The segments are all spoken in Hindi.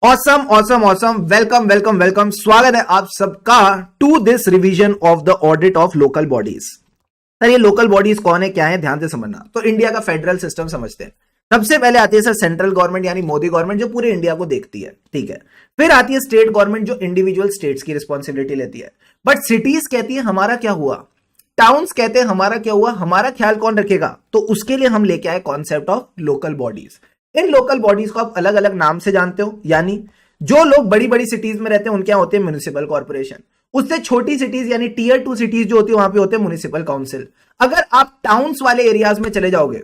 Awesome awesome awesome welcome welcome welcome. स्वागत है आप सबका to this revision of the audit of local bodies. Sir ये लोकल बॉडीज कौन है, क्या है, ध्यान से समझना। तो इंडिया का फेडरल सिस्टम समझते हैं। सबसे पहले आती है सर सेंट्रल गवर्नमेंट यानी मोदी गवर्नमेंट जो पूरे इंडिया को देखती है, ठीक है। फिर आती है स्टेट गवर्नमेंट जो इंडिविजुअल स्टेट्स की रिस्पॉन्सिबिलिटी लेती है। बट सिटीज कहती है हमारा क्या हुआ, टाउन्स कहते हैं हमारा क्या हुआ, हमारा ख्याल कौन रखेगा। तो उसके लिए हम लेके आए concept of local bodies. In local bodies को आप अलग अलग नाम से जानते हो, यानी जो लोग बड़ी बड़ी सिटीज में रहते हैं उनके यहाँ होते हैं म्युनिसिपल कॉर्पोरेशन। उससे छोटी सिटीज यानी टीयर 2 सिटीज जो होती है वहां पे होते हैं म्युनिसिपल काउंसिल। अगर आप टाउन्स वाले एरियाज में चले जाओगे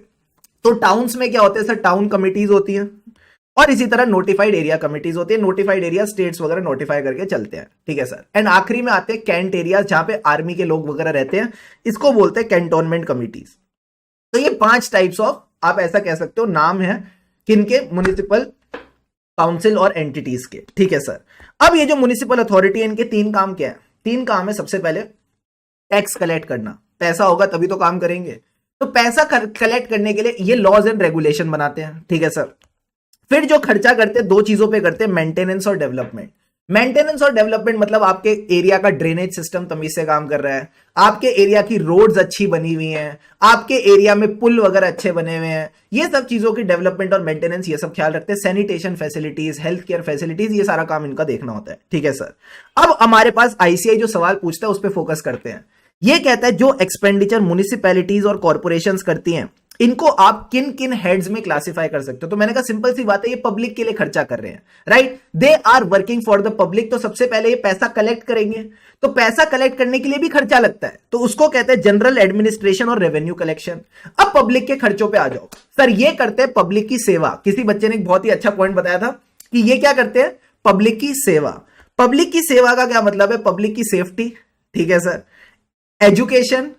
तो टाउन्स में क्या होते हैं सर, टाउन कमिटीज होती हैं और इसी तरह नोटिफाइड एरिया कमिटीज होती है। नोटिफाइड एरिया स्टेट्स वगैरह नोटिफाई करके चलते हैं, ठीक है सर। एंड आखिरी में आते हैं कैंट एरिया जहां पे आर्मी के लोग वगैरह रहते हैं, इसको बोलते हैं कैंटोनमेंट कमिटीज। तो ये 5 टाइप्स ऑफ आप ऐसा कह सकते हो नाम है किनके, म्युनिसिपल काउंसिल और एंटिटीज के, ठीक है सर। अब ये जो म्युनिसिपल अथॉरिटी है इनके 3 काम क्या है। 3 काम है। सबसे पहले टैक्स कलेक्ट करना, पैसा होगा तभी तो काम करेंगे। तो पैसा कलेक्ट करने के लिए ये लॉज एंड रेगुलेशन बनाते हैं, ठीक है सर। फिर जो खर्चा करते हैं 2 चीजों पे करते हैं, मेंटेनेंस और डेवलपमेंट। मेंटेनेंस और डेवलपमेंट मतलब आपके एरिया का ड्रेनेज सिस्टम तमीज से काम कर रहा है, आपके एरिया की रोड्स अच्छी बनी हुई हैं, आपके एरिया में पुल वगैरह अच्छे बने हुए हैं, ये सब चीजों की डेवलपमेंट और मेंटेनेंस ये सब ख्याल रखते हैं। Sanitation facilities, health care facilities, ये सारा काम इनका देखना होता है, ठीक है सर। अब हमारे पास आईसीआई जो सवाल पूछता है उस पर फोकस करते हैं। ये कहता है जो एक्सपेंडिचर म्युनिसिपैलिटीज और कॉर्पोरेशंस करती हैं इनको आप किन किन हेड्स में क्लासिफाई कर सकते हो। तो मैंने कहा सिंपल सी बात है, ये पब्लिक के लिए खर्चा कर रहे हैं, right. They are working for the public. तो सबसे पहले ये पैसा कलेक्ट करेंगे, तो पैसा कलेक्ट करने के लिए भी खर्चा लगता है, तो उसको कहते हैं जनरल एडमिनिस्ट्रेशन और रेवेन्यू कलेक्शन। अब पब्लिक के खर्चों पे आ जाओ सर, ये करते हैं पब्लिक की सेवा। किसी बच्चे ने एक बहुत ही अच्छा पॉइंट बताया था कि ये क्या करते हैं, पब्लिक की सेवा। पब्लिक की सेवा का क्या मतलब है, पब्लिक की सेफ्टी, ठीक है सर। एजुकेशन,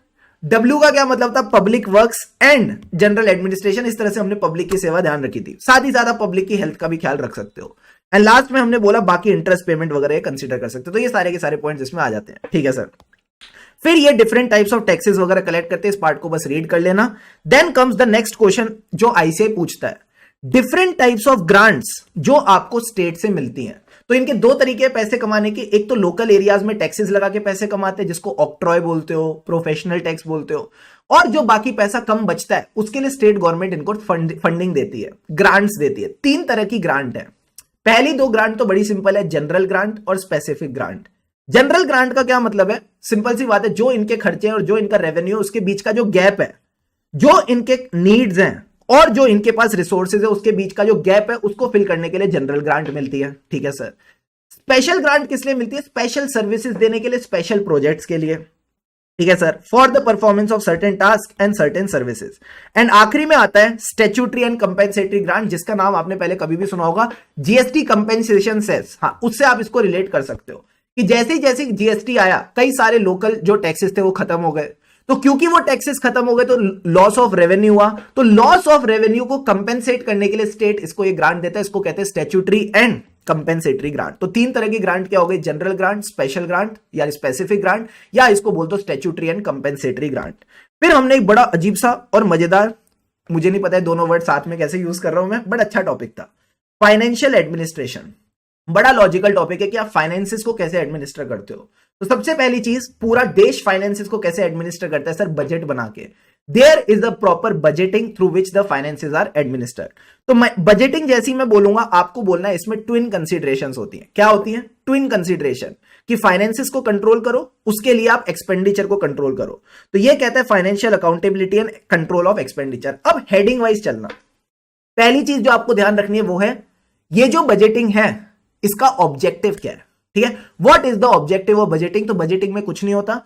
डब्ल्यू का क्या मतलब था, public works and general administration. इस तरह से हमने पब्लिक की सेवा ध्यान रखी थी। साथ ही साथ आप पब्लिक की हेल्थ का भी ख्याल रख सकते हो। एंड लास्ट में हमने बोला बाकी इंटरेस्ट पेमेंट वगैरह कंसीडर कर सकते हो। तो ये सारे के सारे पॉइंट्स इसमें आ जाते हैं, ठीक है सर। फिर ये डिफरेंट टाइप्स ऑफ टैक्सेस वगैरह कलेक्ट करते हैं, इस पार्ट को बस रीड कर लेना। Then comes the next question जो आईसीआई पूछता है, डिफरेंट टाइप्स ऑफ ग्रांट्स जो आपको स्टेट से मिलती हैं। तो इनके 2 तरीके हैं पैसे कमाने के। एक तो लोकल एरियाज में टैक्सेस लगा के पैसे कमाते हैं जिसको ऑक्ट्रॉय बोलते हो, प्रोफेशनल टैक्स बोलते हो। और जो बाकी पैसा कम बचता है उसके लिए स्टेट गवर्नमेंट इनको फंडिंग देती है, ग्रांट्स देती है। 3 तरह की ग्रांट है। पहली 2 ग्रांट तो बड़ी सिंपल है, जनरल ग्रांट और स्पेसिफिक ग्रांट। जनरल ग्रांट का क्या मतलब है, सिंपल सी बात है, जो इनके खर्चे और जो इनका रेवेन्यू उसके बीच का जो गैप है, जो इनके नीड्स हैं और जो इनके पास रिसोर्सेज है उसके बीच का जो गैप है उसको फिल करने के लिए जनरल ग्रांट मिलती है, ठीक है सर। स्पेशल ग्रांट किस लिए मिलती है, स्पेशल सर्विसेज देने के लिए, स्पेशल प्रोजेक्ट्स के लिए, ठीक है sir, for the performance of certain task and certain services. And आखिरी में आता है स्टैट्यूटरी एंड कंपेंसेटरी ग्रांट, जिसका नाम आपने पहले कभी भी सुना होगा, जीएसटी कंपेंसेशन सेस। हाँ, उससे आप इसको रिलेट कर सकते हो कि जैसे जैसे जीएसटी आया कई सारे लोकल जो टैक्सेस थे वो खत्म हो गए। तो क्योंकि वो टैक्सेस खत्म हो गए तो लॉस ऑफ रेवेन्यू हुआ। तो लॉस ऑफ रेवेन्यू को कंपेंसेट करने के लिए स्टेट इसको ये ग्रांट देता है, इसको कहते हैं स्टैट्यूटरी एंड कंपेंसेटरी ग्रांट। तो 3 तरह की ग्रांट क्या हो गई, जनरल ग्रांट, स्पेशल ग्रांट या स्पेसिफिक ग्रांट, या इसको बोल दो स्टैट्यूटरी एंड कंपेंसेटरी ग्रांट। फिर हमने एक बड़ा अजीब सा और मजेदार, मुझे नहीं पता है दोनों वर्ड साथ में कैसे यूज कर रहा हूं मैं, बड़ा अच्छा टॉपिक था, फाइनेंशियल एडमिनिस्ट्रेशन। बड़ा लॉजिकल टॉपिक है कि आप फाइनेंसेस को कैसे एडमिनिस्टर करते हो। तो सबसे पहली चीज, पूरा देश फाइनेंसेस को कैसे एडमिनिस्टर करता है सर, बजट बना के। There is the proper budgeting through which the finances are administered. तो बजटिंग जैसी मैं बोलूंगा आपको बोलना है, इसमें ट्विन कंसीडरेशंस होती हैं। क्या होती हैं, ट्विन कंसीडरेशन, कि फाइनेंसेस को कंट्रोल करो उसके लिए आप एक्सपेंडिचर को कंट्रोल करो। तो ये कहता है financial accountability and control of expenditure. अब हेडिंग वाइज चलना, पहली चीज जो आपको ध्यान रखनी है वो है ये जो बजटिंग है इसका ऑब्जेक्टिव क्या है, ठीक है। What is the objective of budgeting. तो बजटिंग में कुछ नहीं होता,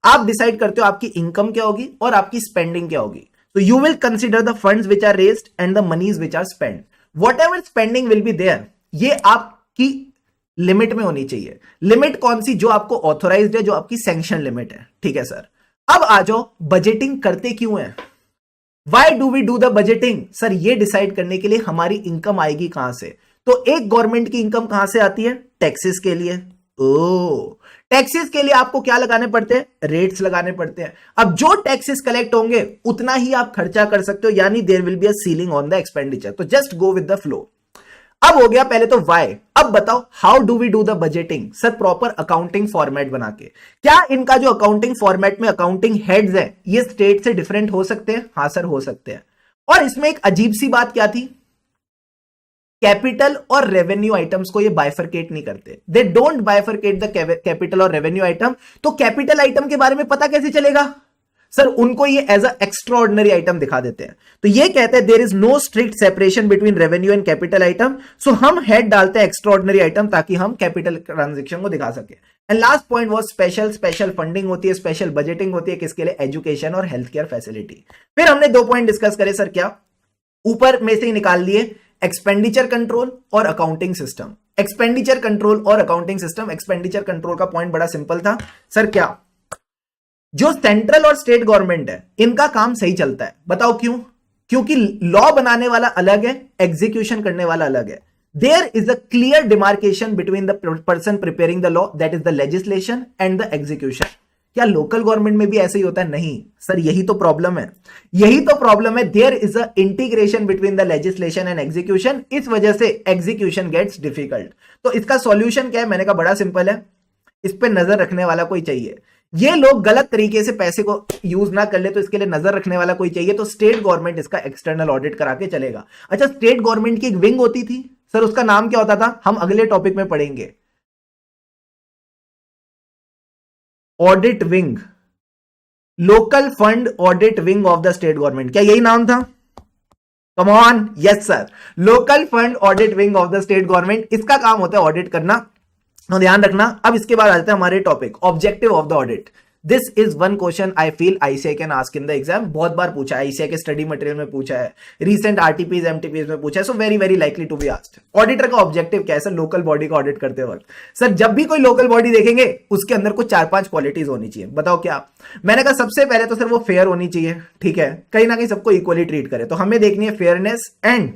आप डिसाइड करते हो आपकी इनकम क्या होगी और आपकी स्पेंडिंग क्या होगी। तो you will consider the funds which are raised and the monies which are spend. Whatever spending will be there, ये आपकी लिमिट में होनी चाहिए। लिमिट कौन सी, जो आपको ऑथोराइज्ड है, जो आपकी सैंक्शन लिमिट है, ठीक है सर। अब आ जाओ बजटिंग करते क्यों है, why do we do the budgeting. Sir ये डिसाइड करने के लिए हमारी इनकम आएगी कहां से। तो एक गवर्नमेंट की इनकम कहां से आती है, टैक्सेस के लिए। ओ, टैक्सेस के लिए आपको क्या लगाने पड़ते हैं, रेट्स लगाने पड़ते हैं। अब जो टैक्सेस कलेक्ट होंगे उतना ही आप खर्चा कर सकते हो, यानी there will be a ceiling on the expenditure. तो just go with the flow. अब हो गया पहले तो वाई, अब बताओ how do we do the budgeting? Sir proper accounting format बना के। क्या इनका जो अकाउंटिंग फॉर्मेट में अकाउंटिंग हेड्स है ये स्टेट से डिफरेंट हो सकते हैं? हाँ सर हो सकते हैं। और इसमें एक अजीब सी बात क्या थी, कैपिटल और रेवेन्यू आइटम्स को ये बाइफरकेट नहीं करते, they don't bifurcate the capital और रेवेन्यू आइटम। तो कैपिटल आइटम के बारे में पता कैसे चलेगा? सर उनको ये एज अ एक्स्ट्राऑर्डिनरी आइटम दिखा देते हैं। तो ये कहते हैं there is no strict separation between revenue and capital item, so हम हेड डालते हैं एक्स्ट्राऑर्डिनरी आइटम ताकि हम कैपिटल ट्रांजेक्शन को दिखा सके। एंड लास्ट पॉइंट वो स्पेशल फंडिंग होती है, स्पेशल बजटिंग होती है, किसके लिए? एजुकेशन और हेल्थ केयर फैसिलिटी। फिर हमने 2 पॉइंट डिस्कस करे सर, क्या ऊपर में से ही निकाल लिए, एक्सपेंडिचर कंट्रोल और अकाउंटिंग सिस्टम। एक्सपेंडिचर कंट्रोल और अकाउंटिंग सिस्टम। एक्सपेंडिचर कंट्रोल का पॉइंट बड़ा सिंपल था सर, क्या जो सेंट्रल और स्टेट गवर्नमेंट है इनका काम सही चलता है? बताओ क्यों? क्योंकि लॉ बनाने वाला अलग है, एग्जीक्यूशन करने वाला अलग है। There is a clear demarcation between the person preparing the law, that is the legislation, and the execution. क्या लोकल गवर्नमेंट में भी ऐसे ही होता है? नहीं सर, यही तो प्रॉब्लम है, यही तो प्रॉब्लम है। There is a integration between the legislation and execution, इस वजह से एग्जीक्यूशन गेट्स डिफिकल्ट। तो इसका सॉल्यूशन क्या है? मैंने कहा बड़ा सिंपल है, इस पे नजर रखने वाला कोई चाहिए। ये लोग गलत तरीके से पैसे को यूज ना कर ले तो इसके लिए नजर रखने वाला कोई चाहिए। तो स्टेट गवर्नमेंट इसका एक्सटर्नल ऑडिट करा के चलेगा। अच्छा, स्टेट गवर्नमेंट की एक विंग होती थी सर, उसका नाम क्या होता था? हम अगले टॉपिक में पढ़ेंगे, audit wing, local fund audit wing of the state government. क्या यही नाम था? Come on, yes sir, local fund audit wing of the state government. इसका काम होता है ऑडिट करना, तो ध्यान रखना। अब इसके बाद आ जाते हैं हमारे topic, objective of the audit. This is one question I feel ICI can ask in the exam. बहुत बार पूछा है, आईसीआई के स्टडी मटेरियल में पूछा है, रीसेंट आरटीपीज एमटीपीज में पूछा है, so very very likely to be asked. Auditor का ऑब्जेक्टिव क्या है सर? लोकल बॉडी का ऑडिट करते वक्त सर जब भी कोई लोकल बॉडी देखेंगे उसके अंदर कुछ 4-5 क्वालिटीज होनी चाहिए। बताओ क्या? मैंने कहा सबसे पहले तो सर वो फेयर होनी चाहिए, ठीक है, कहीं ना कहीं सबको इक्वली ट्रीट करे। तो हमें देखनी है fairness and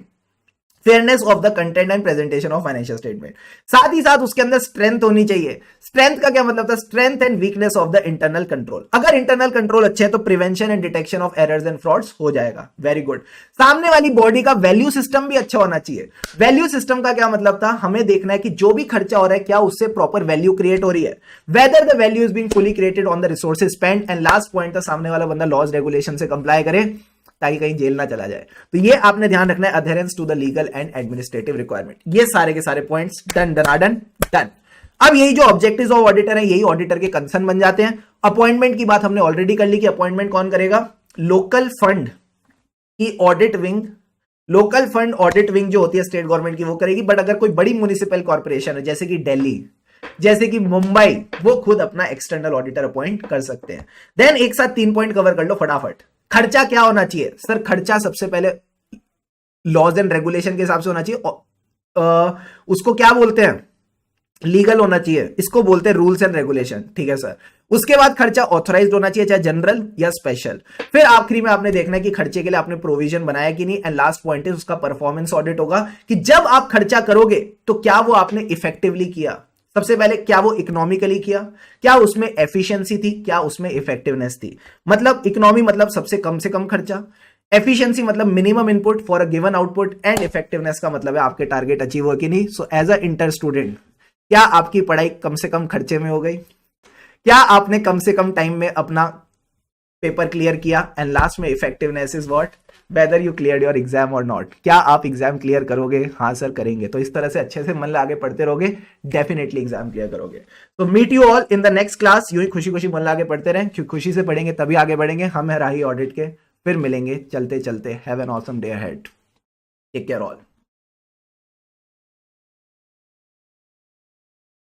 fairness of the content and presentation of financial statement. साथ ही साथ उसके अंदर स्ट्रेंथ होनी चाहिए। स्ट्रेंथ का क्या मतलब था? Strength and weakness of the internal control. अगर इंटरनल कंट्रोल अच्छे है तो prevention and detection of errors and frauds हो जाएगा। Very good. सामने वाली बॉडी का वैल्यू सिस्टम भी अच्छा होना चाहिए। वैल्यू सिस्टम का क्या मतलब था? हमें देखना है कि जो भी खर्चा हो रहा है क्या उससे प्रॉपर वैल्यू क्रिएट हो रही है, whether the value is being fully created on the resources spend. And last point था सामने वाला बंदा लॉज रेगुलेशन से कंप्लाई करे ताकि कहीं जेल ना चला जाए। तो ये आपने ध्यान रखना है, adherence to the legal and administrative requirement. ये सारे के सारे पॉइंट्स डन डन डन। अब यही जो ऑब्जेक्टिव्स ऑफ ऑडिटर है यही ऑडिटर के कंसर्न बन जाते हैं। अपॉइंटमेंट की बात हमने ऑलरेडी कर ली कि अपॉइंटमेंट कौन करेगा? लोकल फंड की audit wing, local fund audit wing जो होती है स्टेट गवर्नमेंट की वो करेगी। बट अगर कोई बड़ी म्युनिसिपल कॉर्पोरेशन है जैसे कि दिल्ली, जैसे कि मुंबई, वो खुद अपना एक्सटर्नल ऑडिटर अपॉइंट कर सकते हैं। देन एक साथ 3 पॉइंट कवर कर लो फटाफट। खर्चा क्या होना चाहिए? सर खर्चा सबसे पहले लॉज एंड रेगुलेशन के हिसाब से होना चाहिए। उसको क्या बोलते हैं? लीगल होना चाहिए, इसको बोलते हैं रूल्स एंड रेगुलेशन, ठीक है सर। उसके बाद खर्चा ऑथराइज्ड होना चाहिए, चाहे जनरल या स्पेशल। फिर आखिरी में आपने देखना है कि खर्चे के लिए आपने प्रोविजन बनाया कि नहीं। एंड लास्ट पॉइंट है उसका परफॉर्मेंस ऑडिट होगा कि जब आप खर्चा करोगे तो क्या वो आपने इफेक्टिवली किया। सबसे पहले क्या वो इकोनॉमिकली किया, क्या उसमें एफिशिएंसी थी, क्या उसमें इफेक्टिवनेस थी। मतलब इकोनॉमी मतलब सबसे कम से कम खर्चा, एफिशिएंसी मतलब minimum input for a given output, and effectiveness का मतलब है आपके टारगेट अचीव हो कि नहीं। So as a inter student क्या आपकी पढ़ाई कम से कम खर्चे में हो गई? क्या आपने कम से कम टाइम में अपना पेपर क्लियर किया? एंड लास्ट में effectiveness is what, whether you clear your exam और नॉट। क्या आप एग्जाम क्लियर करोगे? हाँ सर करेंगे। तो इस तरह से अच्छे से मन लगा के पढ़ते रहोगे, डेफिनेटली एग्जाम क्लियर करोगे। तो meet you all in the next class. यूं ही खुशी खुशी मन लगा के पढ़ते रहें, क्योंकि खुशी से पढ़ेंगे तभी आगे बढ़ेंगे। हम है राही ऑडिट के, फिर मिलेंगे चलते चलते। Have an awesome day ahead, take care all.